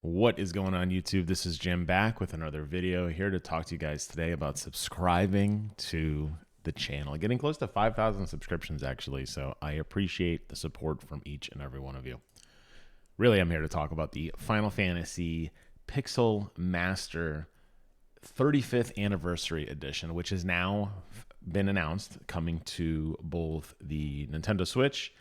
What is going on, YouTube? This is Jim back with another video, here to talk to you guys today about subscribing to the channel. Getting close to 5,000 subscriptions, actually, so I appreciate the support from each and every one of you. Really, I'm here to talk about the Final Fantasy Pixel Remaster 35th Anniversary Edition, which has now been announced, coming to both the Nintendo Switch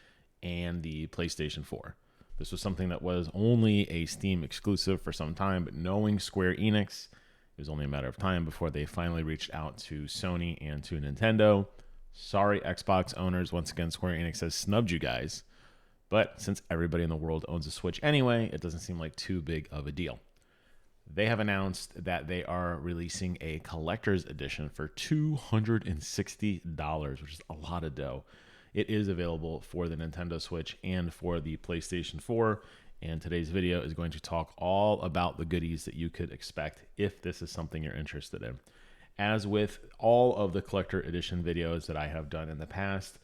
and the PlayStation 4. This was something that was only a Steam exclusive for some time, but knowing SquareEnix, it was only a matter of time before they finally reached out to Sony and to Nintendo. Sorry, Xbox owners. Once again, SquareEnix has snubbed you guys. But since everybody in the world owns a Switch anyway, it doesn't seem like too big of a deal. They have announced that they are releasing a collector's edition for $260, which is a lot of dough. It is available for the Nintendo Switch and for the PlayStation 4. And today's video is going to talk all about the goodies that you could expect if this is something you're interested in. As with all of the collector edition videos that I have done in the past,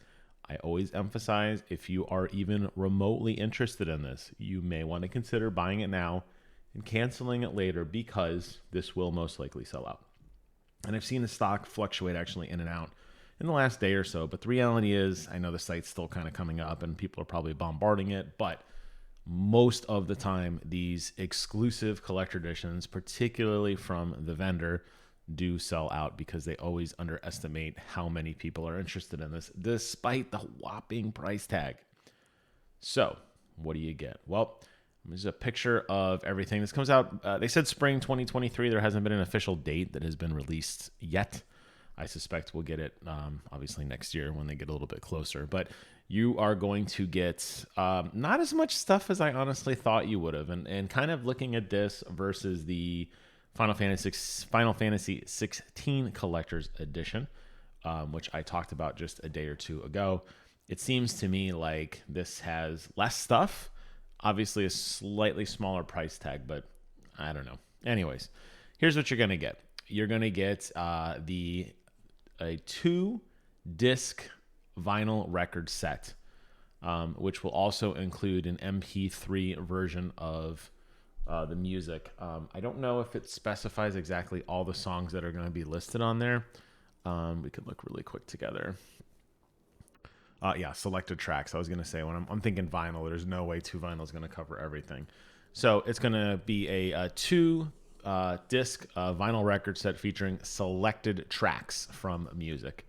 I always emphasize if you are even remotely interested in this, you may want to consider buying it now and canceling it later, because this will most likely sell out. And I've seen the stock fluctuate actually in and out in the last day or so, but the reality is, I know the site's still kind of coming up and people are probably bombarding it, but most of the time, these exclusive collector editions, particularly from the vendor, do sell out because they always underestimate how many people are interested in this, despite the whopping price tag. So, what do you get? Well, this is a picture of everything. This comes out, they said spring 2023. There hasn't been an official date that has been released yet. I suspect we'll get it, obviously, next year when they get a little bit closer. But you are going to get not as much stuff as I honestly thought you would have. And kind of looking at this versus the Final Fantasy 16 Collector's Edition, which I talked about just a day or two ago, it seems to me like this has less stuff. Obviously, a slightly smaller price tag, but I don't know. Anyways, here's what you're going to get. You're going to get a 2-disc vinyl record set, which will also include an MP3 version of the music. I don't know if it specifies exactly all the songs that are going to be listed on there. We could look really quick together. Yeah, selected tracks. I was going to say, when I'm thinking vinyl, there's no way 2 vinyl is going to cover everything. So it's going to be a 2-disc vinyl record set featuring selected tracks from music.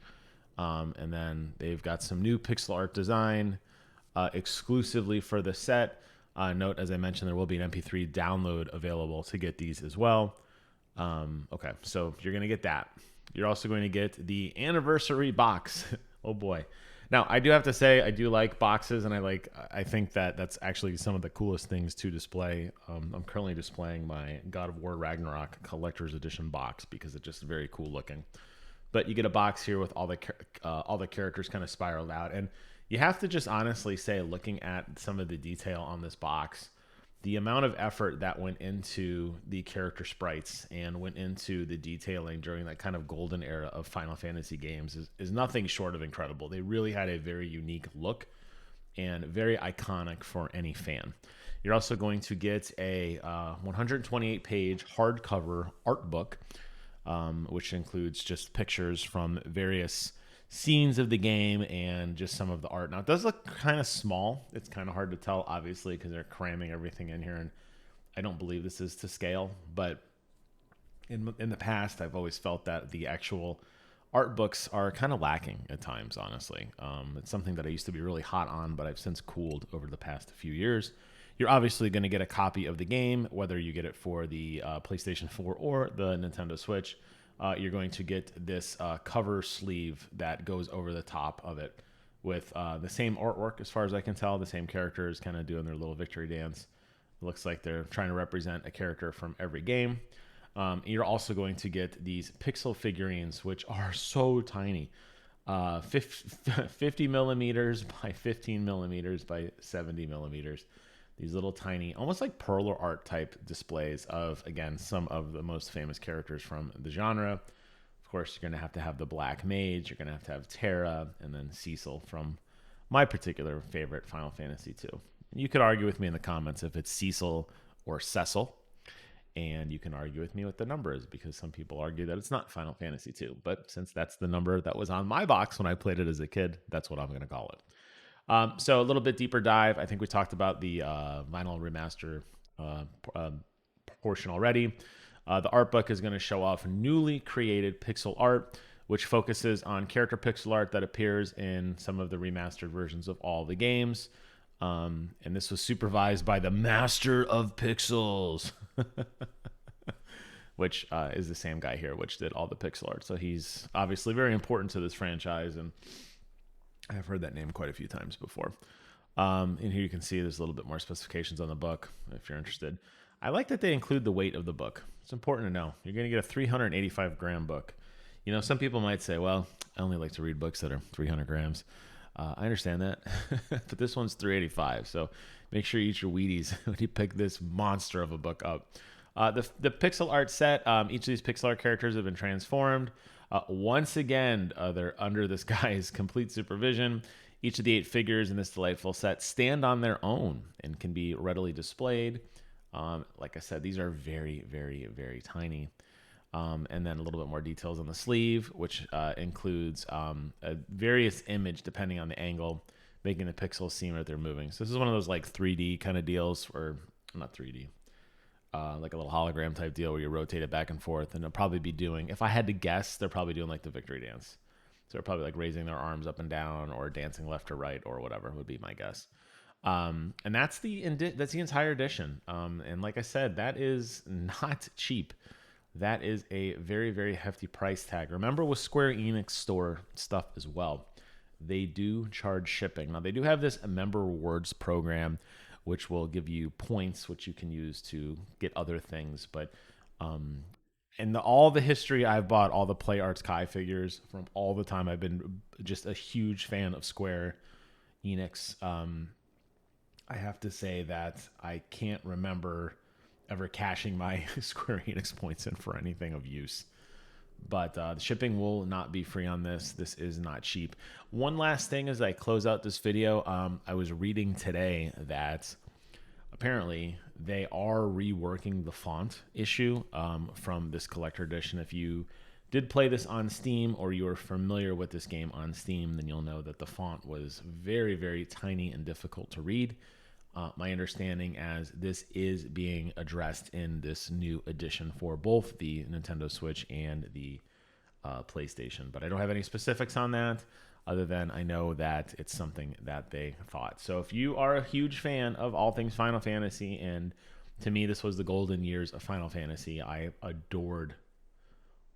And then they've got some new pixel art design exclusively for the set. Note, as I mentioned, there will be an MP3 download available to get these as well. Okay, so you're going to get that. You're also going to get the anniversary box. Oh boy. Now, I do have to say, I do like boxes, and I think that that's actually some of the coolest things to display. I'm currently displaying my God of War Ragnarok Collector's Edition box because it's just very cool looking. But you get a box here with all the characters kind of spiraled out, and you have to just honestly say, looking at some of the detail on this box, the amount of effort that went into the character sprites and went into the detailing during that kind of golden era of Final Fantasy games is nothing short of incredible. They really had a very unique look and very iconic for any fan. You're also going to get a 128-page hardcover art book, which includes just pictures from various scenes of the game and just some of the art. Now, it does look kind of small. It's kind of hard to tell, obviously, because they're cramming everything in here, and I don't believe this is to scale. But in the past, I've always felt that the actual art books are kind of lacking at times, honestly. It's something that I used to be really hot on, but I've since cooled over the past few years. You're obviously going to get a copy of the game, whether you get it for the PlayStation 4 or the Nintendo Switch. You're going to get this cover sleeve that goes over the top of it with the same artwork, as far as I can tell. The same characters kind of doing their little victory dance. It looks like they're trying to represent a character from every game. You're also going to get these pixel figurines, which are so tiny. 50 millimeters by 15 millimeters by 70 millimeters. These little tiny, almost like perler art type displays of, again, some of the most famous characters from the genre. Of course, you're going to have the Black Mage. You're going to have Terra, and then Cecil from my particular favorite Final Fantasy II. You could argue with me in the comments if it's Cecil or Cecil. And you can argue with me what the number is, because some people argue that it's not Final Fantasy 2. But since that's the number that was on my box when I played it as a kid, that's what I'm going to call it. So a little bit deeper dive. I think we talked about the vinyl remaster portion already. The art book is going to show off newly created pixel art, which focuses on character pixel art that appears in some of the remastered versions of all the games. And this was supervised by the Master of Pixels, which is the same guy here, which did all the pixel art. So he's obviously very important to this franchise, and I've heard that name quite a few times before. And here you can see there's a little bit more specifications on the book if you're interested. I like that they include the weight of the book. It's important to know. You're going to get a 385 gram book. You know, some people might say, well, I only like to read books that are 300 grams. I understand that, but this one's 385. So make sure you eat your Wheaties when you pick this monster of a book up. The pixel art set, each of these pixel art characters have been transformed. Once again, they're under this guy's complete supervision. Each of the 8 figures in this delightful set stand on their own and can be readily displayed. Like I said, these are very, very, very tiny. And then a little bit more details on the sleeve, which includes a various image depending on the angle, making the pixels seem that they're moving. So this is one of those like 3D kind of deals, or not 3D, like a little hologram type deal where you rotate it back and forth. And they'll probably be doing, if I had to guess, they're probably doing like the victory dance. So they're probably like raising their arms up and down or dancing left to right or whatever would be my guess. And that's the entire edition. And like I said, that is not cheap. That is a very, very hefty price tag. Remember, with SquareEnix store stuff as well, they do charge shipping. Now, they do have this member rewards program, which will give you points, which you can use to get other things. But in all the history I've bought, all the Play Arts Kai figures from all the time I've been just a huge fan of Square Enix. I have to say that I can't remember ever cashing my Square Enix points in for anything of use. But the shipping will not be free on this. This is not cheap. One last thing as I close out this video, I was reading today that apparently they are reworking the font issue from this collector edition. If you did play this on Steam, or you are familiar with this game on Steam, then you'll know that the font was very, very tiny and difficult to read. My understanding as this is being addressed in this new edition for both the Nintendo Switch and the PlayStation. But I don't have any specifics on that, other than I know that it's something that they thought. So if you are a huge fan of all things Final Fantasy, and to me this was the golden years of Final Fantasy, I adored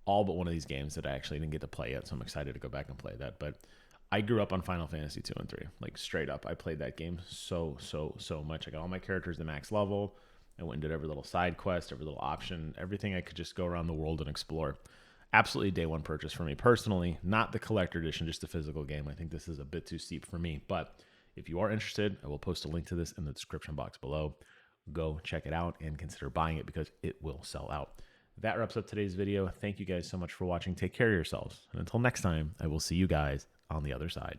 all but one of these games that I actually didn't get to play yet, so I'm excited to go back and play that. But I grew up on Final Fantasy 2 and 3, like straight up. I played that game so much. I got all my characters to max level. I went and did every little side quest, every little option, everything I could just go around the world and explore. Absolutely day one purchase for me personally, not the collector edition, just the physical game. I think this is a bit too steep for me, but if you are interested, I will post a link to this in the description box below. Go check it out and consider buying it, because it will sell out. That wraps up today's video. Thank you guys so much for watching. Take care of yourselves. And until next time, I will see you guys on the other side.